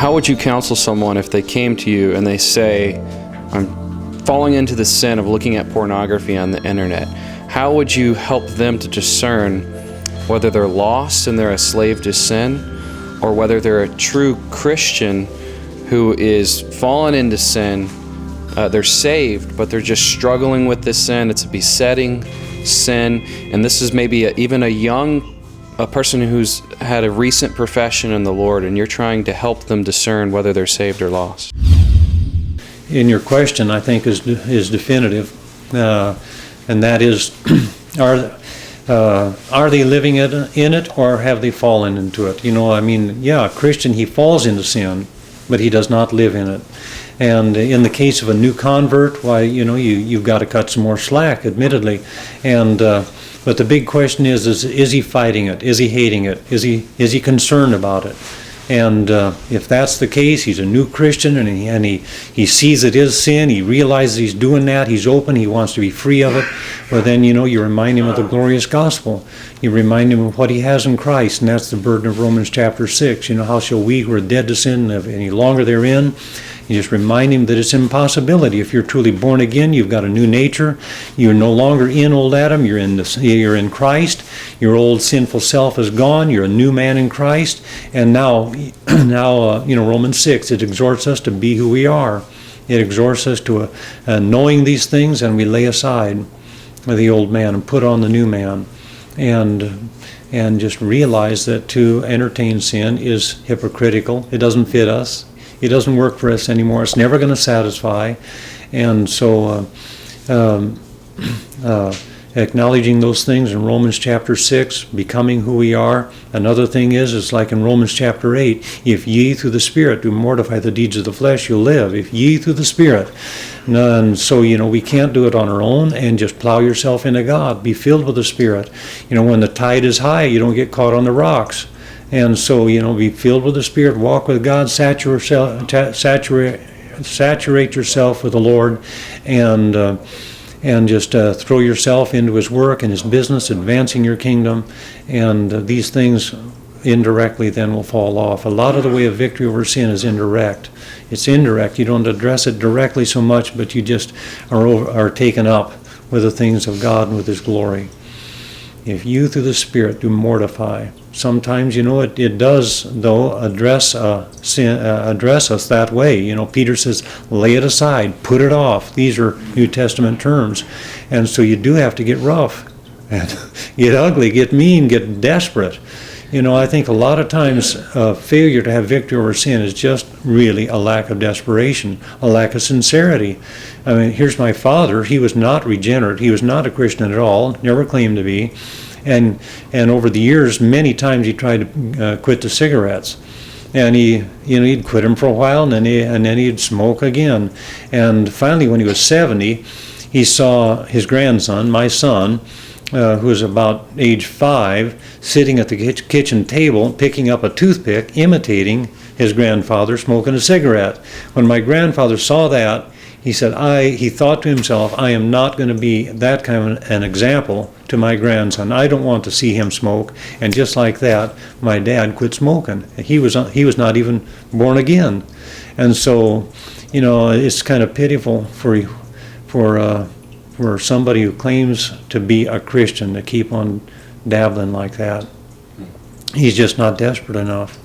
how would you counsel someone if they came to you and they say, I'm falling into the sin of looking at pornography on the internet? How would you help them to discern whether they're lost and they're a slave to sin, or whether they're a true Christian who is fallen into sin? They're saved, but they're just struggling with this sin. It's a besetting sin, and this is maybe even a person who's had a recent profession in the Lord, and you're trying to help them discern whether they're saved or lost. In your question, I think is definitive, and that is, are they living in it, or have they fallen into it? A Christian, he falls into sin, but he does not live in it. And in the case of a new convert, why, you've got to cut some more slack, admittedly. And but the big question is he fighting it? Is he hating it? Is he concerned about it? And if that's the case, he's a new Christian, and he sees it is sin. He realizes he's doing that. He's open. He wants to be free of it. Well, then, you remind him of the glorious gospel. You remind him of what he has in Christ, and that's the burden of Romans chapter 6. How shall we who are dead to sin live any longer therein? You just remind him that it's an impossibility. If you're truly born again, you've got a new nature. You're no longer in old Adam. You're in Christ. Your old sinful self is gone. You're a new man in Christ. And now, Romans 6, it exhorts us to be who we are. It exhorts us to knowing these things, and we lay aside the old man and put on the new man, and just realize that to entertain sin is hypocritical. It doesn't fit us. It doesn't work for us anymore. It's never going to satisfy. And so acknowledging those things in Romans chapter 6, becoming who we are. Another thing is like in Romans chapter 8, if ye through the Spirit do mortify the deeds of the flesh, you'll live. If ye through the Spirit. And so, we can't do it on our own, and just plow yourself into God. Be filled with the Spirit. When the tide is high, you don't get caught on the rocks. And so, be filled with the Spirit, walk with God, saturate yourself with the Lord, and just throw yourself into His work and His business, advancing your kingdom, and these things indirectly then will fall off. A lot of the way of victory over sin is indirect. It's indirect. You don't address it directly so much, but you just are taken up with the things of God and with His glory. If you through the Spirit do mortify, sometimes, it does, though, address us that way. Peter says, lay it aside, put it off. These are New Testament terms. And so you do have to get rough, and get ugly, get mean, get desperate. I think a lot of times failure to have victory over sin is just really a lack of desperation, a lack of sincerity. Here's my father. He was not regenerate. He was not a Christian at all, never claimed to be. And over the years, many times he tried to quit the cigarettes. And he'd quit them for a while, and then he'd smoke again. And finally, when he was 70, he saw his grandson, my son, who was about age 5, sitting at the kitchen table, picking up a toothpick, imitating his grandfather smoking a cigarette. When my grandfather saw that, he said, he thought to himself, I am not going to be that kind of an example to my grandson. I don't want to see him smoke. And just like that, my dad quit smoking. He was not even born again. And so, it's kind of pitiful for somebody who claims to be a Christian to keep on dabbling like that. He's just not desperate enough.